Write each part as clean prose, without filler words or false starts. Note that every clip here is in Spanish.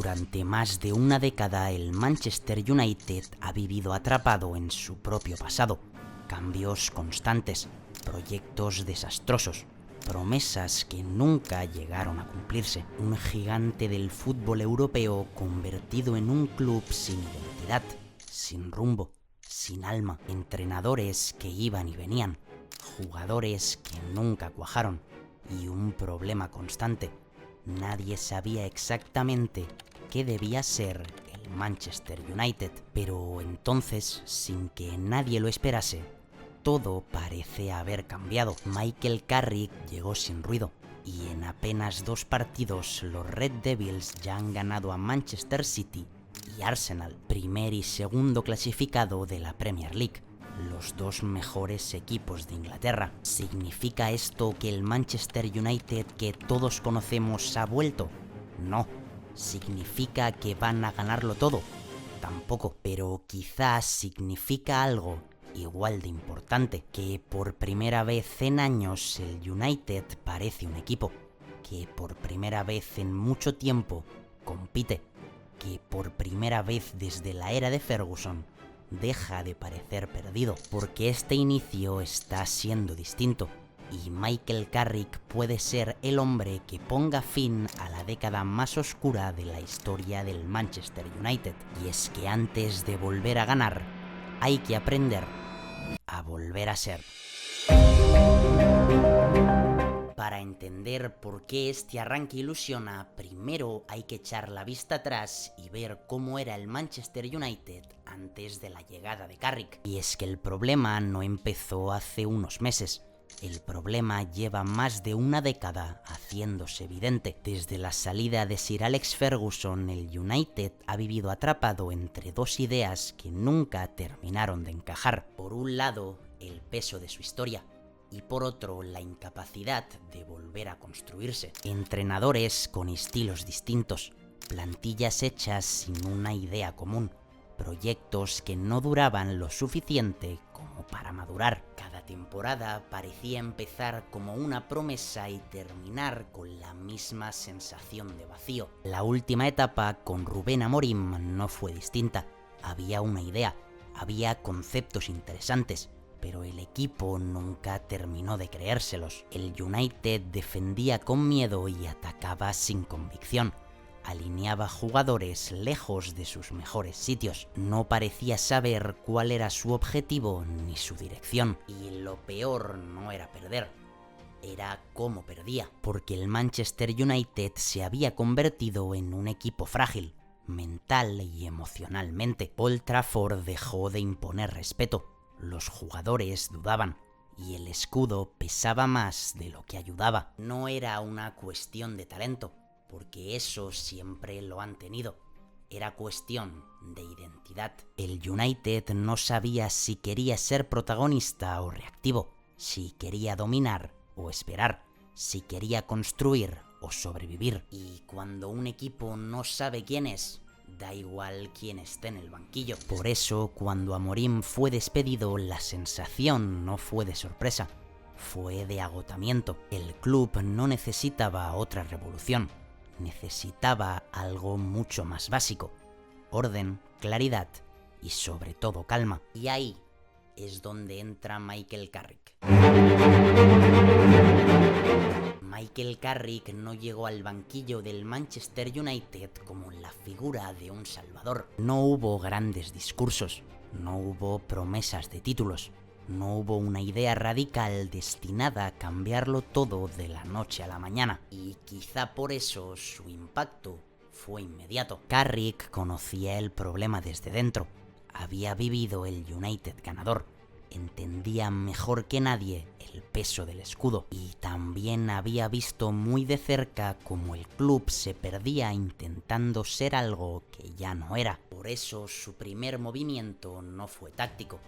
Durante más de una década el Manchester United ha vivido atrapado en su propio pasado. Cambios constantes, proyectos desastrosos, promesas que nunca llegaron a cumplirse. Un gigante del fútbol europeo convertido en un club sin identidad, sin rumbo, sin alma. Entrenadores que iban y venían, jugadores que nunca cuajaron y un problema constante. Nadie sabía exactamente qué debía ser el Manchester United, pero entonces, sin que nadie lo esperase, todo parece haber cambiado. Michael Carrick llegó sin ruido y en apenas 2 partidos los Red Devils ya han ganado a Manchester City y Arsenal, primer y segundo clasificado de la Premier League, los 2 mejores equipos de Inglaterra. ¿Significa esto que el Manchester United que todos conocemos ha vuelto? No. ¿Significa que van a ganarlo todo? Tampoco. Pero quizás significa algo igual de importante, que por primera vez en años el United parece un equipo, que por primera vez en mucho tiempo compite, que por primera vez desde la era de Ferguson deja de parecer perdido, porque este inicio está siendo distinto y Michael Carrick puede ser el hombre que ponga fin a la década más oscura de la historia del Manchester United. Y es que antes de volver a ganar, hay que aprender a volver a ser. Para entender por qué este arranque ilusiona, primero hay que echar la vista atrás y ver cómo era el Manchester United antes de la llegada de Carrick. Y es que el problema no empezó hace unos meses. El problema lleva más de una década haciéndose evidente. Desde la salida de Sir Alex Ferguson, el United ha vivido atrapado entre 2 ideas que nunca terminaron de encajar. Por un lado, el peso de su historia, y por otro, la incapacidad de volver a construirse. Entrenadores con estilos distintos, plantillas hechas sin una idea común, proyectos que no duraban lo suficiente como para madurar. Cada temporada parecía empezar como una promesa y terminar con la misma sensación de vacío. La última etapa con Rubén Amorim no fue distinta. Había una idea, había conceptos interesantes, pero el equipo nunca terminó de creérselos. El United defendía con miedo y atacaba sin convicción. Alineaba jugadores lejos de sus mejores sitios. No parecía saber cuál era su objetivo ni su dirección. Y lo peor no era perder, era cómo perdía. Porque el Manchester United se había convertido en un equipo frágil, mental y emocionalmente. Old Trafford dejó de imponer respeto. Los jugadores dudaban y el escudo pesaba más de lo que ayudaba. No era una cuestión de talento, porque eso siempre lo han tenido. Era cuestión de identidad. El United no sabía si quería ser protagonista o reactivo, si quería dominar o esperar, si quería construir o sobrevivir. Y cuando un equipo no sabe quién es, da igual quién esté en el banquillo. Por eso, cuando Amorim fue despedido, la sensación no fue de sorpresa, fue de agotamiento. El club no necesitaba otra revolución, necesitaba algo mucho más básico: orden, claridad y sobre todo calma. Y ahí es donde entra Michael Carrick. Michael Carrick no llegó al banquillo del Manchester United como la figura de un salvador. No hubo grandes discursos, no hubo promesas de títulos, no hubo una idea radical destinada a cambiarlo todo de la noche a la mañana. Y quizá por eso su impacto fue inmediato. Carrick conocía el problema desde dentro, había vivido el United ganador, entendía mejor que nadie el peso del escudo y también había visto muy de cerca cómo el club se perdía intentando ser algo que ya no era. Por eso su primer movimiento no fue táctico,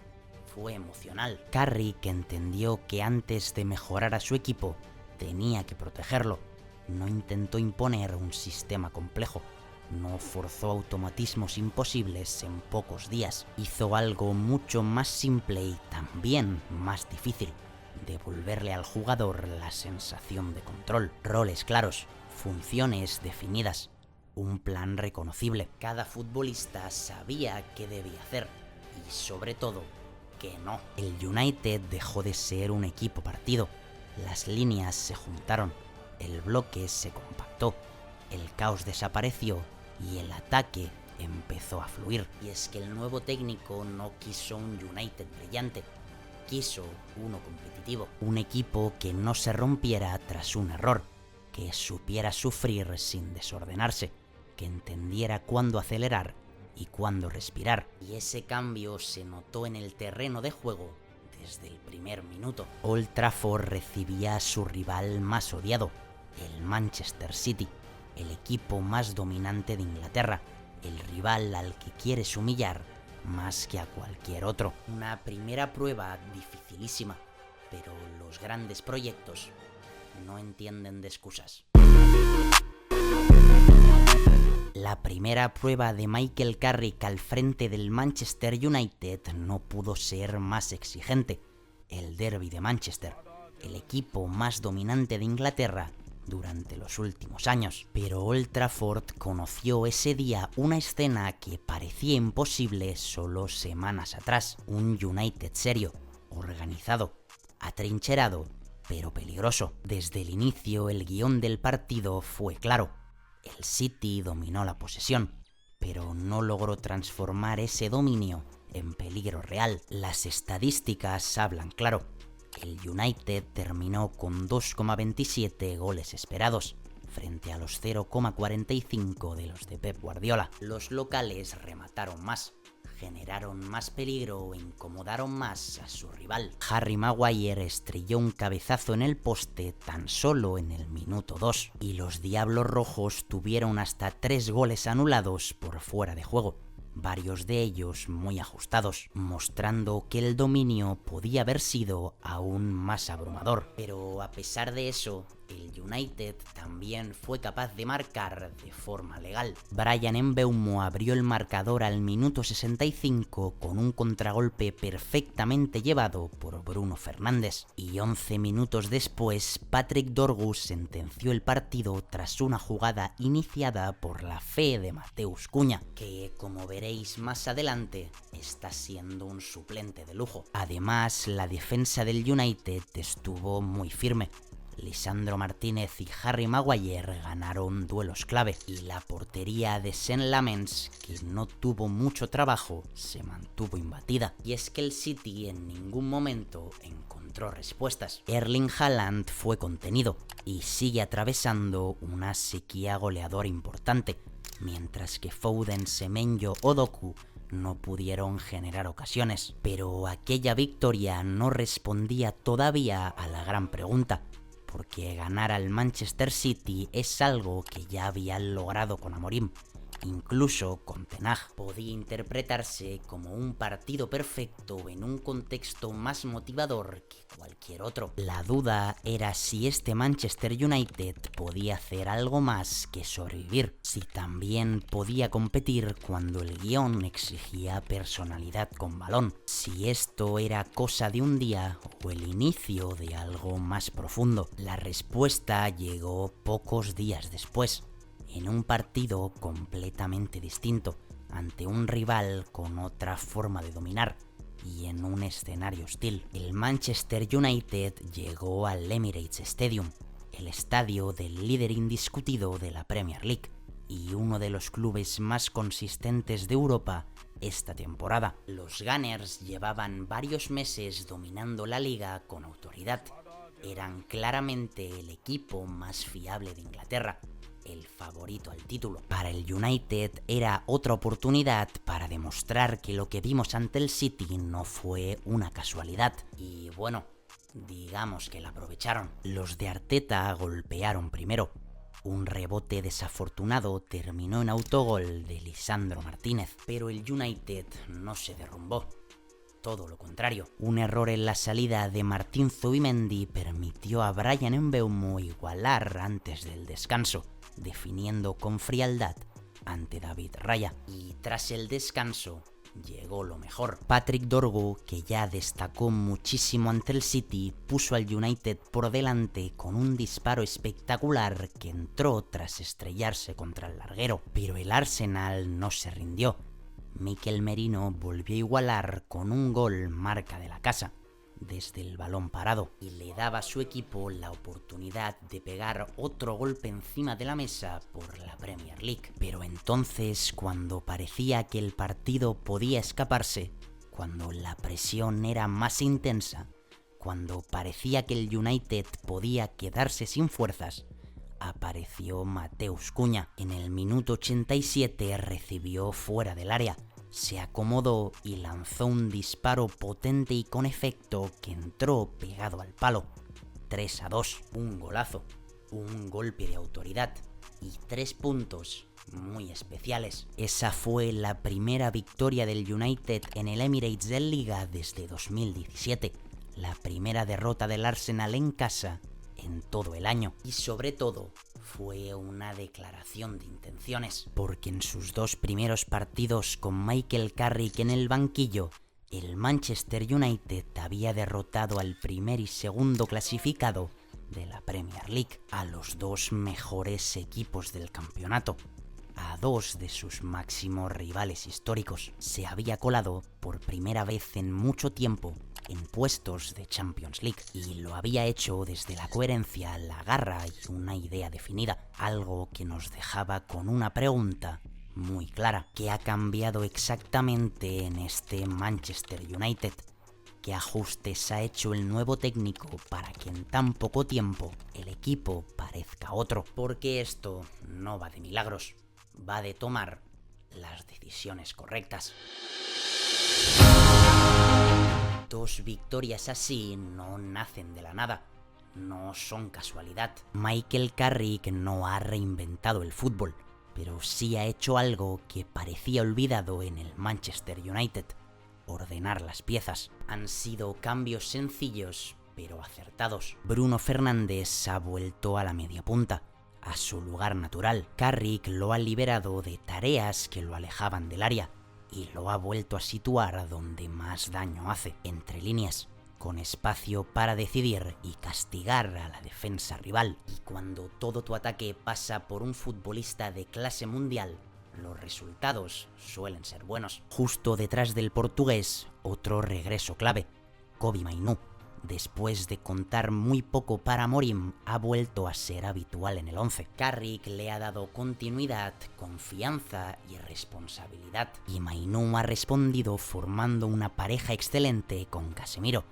fue emocional. Carrick entendió que antes de mejorar a su equipo tenía que protegerlo. No intentó imponer un sistema complejo, no forzó automatismos imposibles en pocos días. Hizo algo mucho más simple y también más difícil: devolverle al jugador la sensación de control. Roles claros, funciones definidas, un plan reconocible. Cada futbolista sabía qué debía hacer y sobre todo que no. El United dejó de ser un equipo partido. Las líneas se juntaron, el bloque se compactó, el caos desapareció y el ataque empezó a fluir. Y es que el nuevo técnico no quiso un United brillante, quiso uno competitivo. Un equipo que no se rompiera tras un error, que supiera sufrir sin desordenarse, que entendiera cuándo acelerar y cuándo respirar. Y ese cambio se notó en el terreno de juego desde el primer minuto. Old Trafford recibía a su rival más odiado, el Manchester City, el equipo más dominante de Inglaterra, el rival al que quieres humillar más que a cualquier otro. Una primera prueba dificilísima, pero los grandes proyectos no entienden de excusas. La primera prueba de Michael Carrick al frente del Manchester United no pudo ser más exigente. El Derby de Manchester, el equipo más dominante de Inglaterra durante los últimos años. Pero Old Trafford conoció ese día una escena que parecía imposible solo semanas atrás. Un United serio, organizado, atrincherado, pero peligroso. Desde el inicio el guión del partido fue claro. El City dominó la posesión, pero no logró transformar ese dominio en peligro real. Las estadísticas hablan claro. El United terminó con 2,27 goles esperados, frente a los 0,45 de los de Pep Guardiola. Los locales remataron más, generaron más peligro e incomodaron más a su rival. Harry Maguire estrelló un cabezazo en el poste tan solo en el minuto 2, y los Diablos Rojos tuvieron hasta 3 goles anulados por fuera de juego, varios de ellos muy ajustados, mostrando que el dominio podía haber sido aún más abrumador. Pero a pesar de eso, el United también fue capaz de marcar de forma legal. Bryan Mbeumo abrió el marcador al minuto 65 con un contragolpe perfectamente llevado por Bruno Fernández, y 11 minutos después Patrick Dorgu sentenció el partido tras una jugada iniciada por la fe de Mateus Cunha, que, como veréis más adelante, está siendo un suplente de lujo. Además, la defensa del United estuvo muy firme. Lisandro Martínez y Harry Maguire ganaron duelos clave, y la portería de Sean Lamens, que no tuvo mucho trabajo, se mantuvo imbatida. Y es que el City en ningún momento encontró respuestas. Erling Haaland fue contenido y sigue atravesando una sequía goleadora importante, mientras que Foden, Semenyo o Doku no pudieron generar ocasiones. Pero aquella victoria no respondía todavía a la gran pregunta, porque ganar al Manchester City es algo que ya habían logrado con Amorim, incluso con Ten Hag. Podía interpretarse como un partido perfecto en un contexto más motivador que cualquier otro. La duda era si este Manchester United podía hacer algo más que sobrevivir, si también podía competir cuando el guión exigía personalidad con balón, si esto era cosa de un día o el inicio de algo más profundo. La respuesta llegó pocos días después, en un partido completamente distinto, ante un rival con otra forma de dominar y en un escenario hostil. El Manchester United llegó al Emirates Stadium, el estadio del líder indiscutido de la Premier League y uno de los clubes más consistentes de Europa esta temporada. Los Gunners llevaban varios meses dominando la liga con autoridad. Eran claramente el equipo más fiable de Inglaterra, el favorito al título. Para el United era otra oportunidad para demostrar que lo que vimos ante el City no fue una casualidad. Y bueno, digamos que la aprovecharon. Los de Arteta golpearon primero. Un rebote desafortunado terminó en autogol de Lisandro Martínez, pero el United no se derrumbó. Todo lo contrario. Un error en la salida de Martín Zubimendi permitió a Bryan Mbeumo igualar antes del descanso, definiendo con frialdad ante David Raya. Y tras el descanso, llegó lo mejor. Patrick Dorgu, que ya destacó muchísimo ante el City, puso al United por delante con un disparo espectacular que entró tras estrellarse contra el larguero. Pero el Arsenal no se rindió. Mikel Merino volvió a igualar con un gol marca de la casa, desde el balón parado, y le daba a su equipo la oportunidad de pegar otro golpe encima de la mesa por la Premier League. Pero entonces, cuando parecía que el partido podía escaparse, cuando la presión era más intensa, cuando parecía que el United podía quedarse sin fuerzas, apareció Mateus Cunha. En el minuto 87 recibió fuera del área, se acomodó y lanzó un disparo potente y con efecto que entró pegado al palo. 3-2, un golazo, un golpe de autoridad y 3 puntos muy especiales. Esa fue la primera victoria del United en el Emirates de Liga desde 2017, la primera derrota del Arsenal en casa en todo el año, y sobre todo fue una declaración de intenciones, porque en sus 2 primeros partidos con Michael Carrick en el banquillo, el Manchester United había derrotado al primer y segundo clasificado de la Premier League, a los 2 mejores equipos del campeonato, a 2 de sus máximos rivales históricos. Se había colado por primera vez en mucho tiempo en puestos de Champions League, y lo había hecho desde la coherencia, la garra y una idea definida, algo que nos dejaba con una pregunta muy clara: ¿qué ha cambiado exactamente en este Manchester United? ¿Qué ajustes ha hecho el nuevo técnico para que en tan poco tiempo el equipo parezca otro? Porque esto no va de milagros, va de tomar las decisiones correctas. 2 victorias así no nacen de la nada, no son casualidad. Michael Carrick no ha reinventado el fútbol, pero sí ha hecho algo que parecía olvidado en el Manchester United: ordenar las piezas. Han sido cambios sencillos, pero acertados. Bruno Fernández ha vuelto a la media punta, a su lugar natural. Carrick lo ha liberado de tareas que lo alejaban del área y lo ha vuelto a situar donde más daño hace, entre líneas, con espacio para decidir y castigar a la defensa rival. Y cuando todo tu ataque pasa por un futbolista de clase mundial, los resultados suelen ser buenos. Justo detrás del portugués, otro regreso clave: Kobbie Mainoo. Después de contar muy poco para Amorim, ha vuelto a ser habitual en el 11. Carrick le ha dado continuidad, confianza y responsabilidad, y Mainoo ha respondido formando una pareja excelente con Casemiro.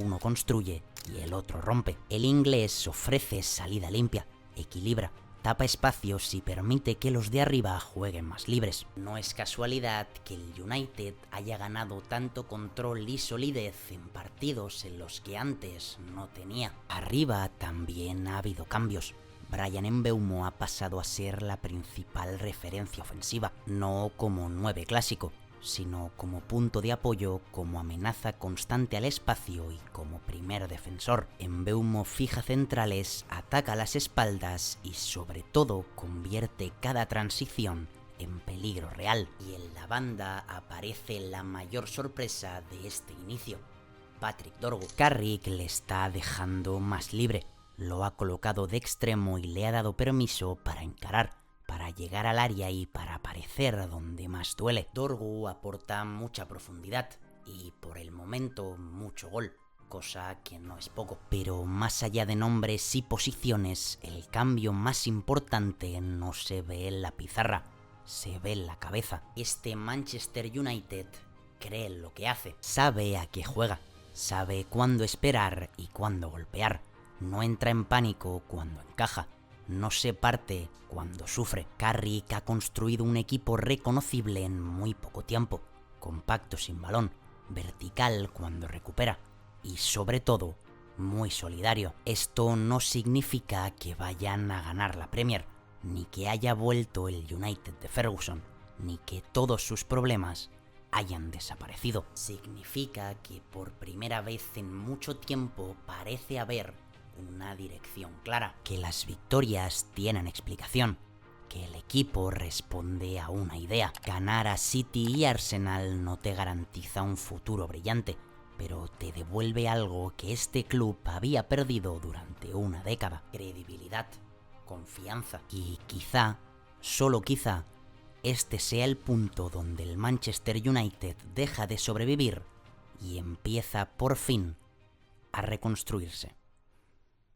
Uno construye y el otro rompe. El inglés ofrece salida limpia, equilibra, tapa espacios y permite que los de arriba jueguen más libres. No es casualidad que el United haya ganado tanto control y solidez en partidos en los que antes no tenía. Arriba también ha habido cambios. Bryan Mbeumo ha pasado a ser la principal referencia ofensiva, no como 9 clásico, sino como punto de apoyo, como amenaza constante al espacio y como primer defensor. Mbeumo fija centrales, ataca las espaldas y sobre todo convierte cada transición en peligro real. Y en la banda aparece la mayor sorpresa de este inicio: Patrick Dorgu. Carrick le está dejando más libre, lo ha colocado de extremo y le ha dado permiso para encarar, para llegar al área y para aparecer donde más duele. Dorgu aporta mucha profundidad y por el momento mucho gol, cosa que no es poco. Pero más allá de nombres y posiciones, el cambio más importante no se ve en la pizarra, se ve en la cabeza. Este Manchester United cree en lo que hace, sabe a qué juega, sabe cuándo esperar y cuándo golpear. No entra en pánico cuando encaja, no se parte cuando sufre. Carrick ha construido un equipo reconocible en muy poco tiempo, compacto sin balón, vertical cuando recupera y sobre todo muy solidario. Esto no significa que vayan a ganar la Premier, ni que haya vuelto el United de Ferguson, ni que todos sus problemas hayan desaparecido. Significa que por primera vez en mucho tiempo parece haber una dirección clara, que las victorias tienen explicación, que el equipo responde a una idea. Ganar a City y Arsenal no te garantiza un futuro brillante, pero te devuelve algo que este club había perdido durante una década: credibilidad, confianza. Y quizá, solo quizá, este sea el punto donde el Manchester United deja de sobrevivir y empieza por fin a reconstruirse.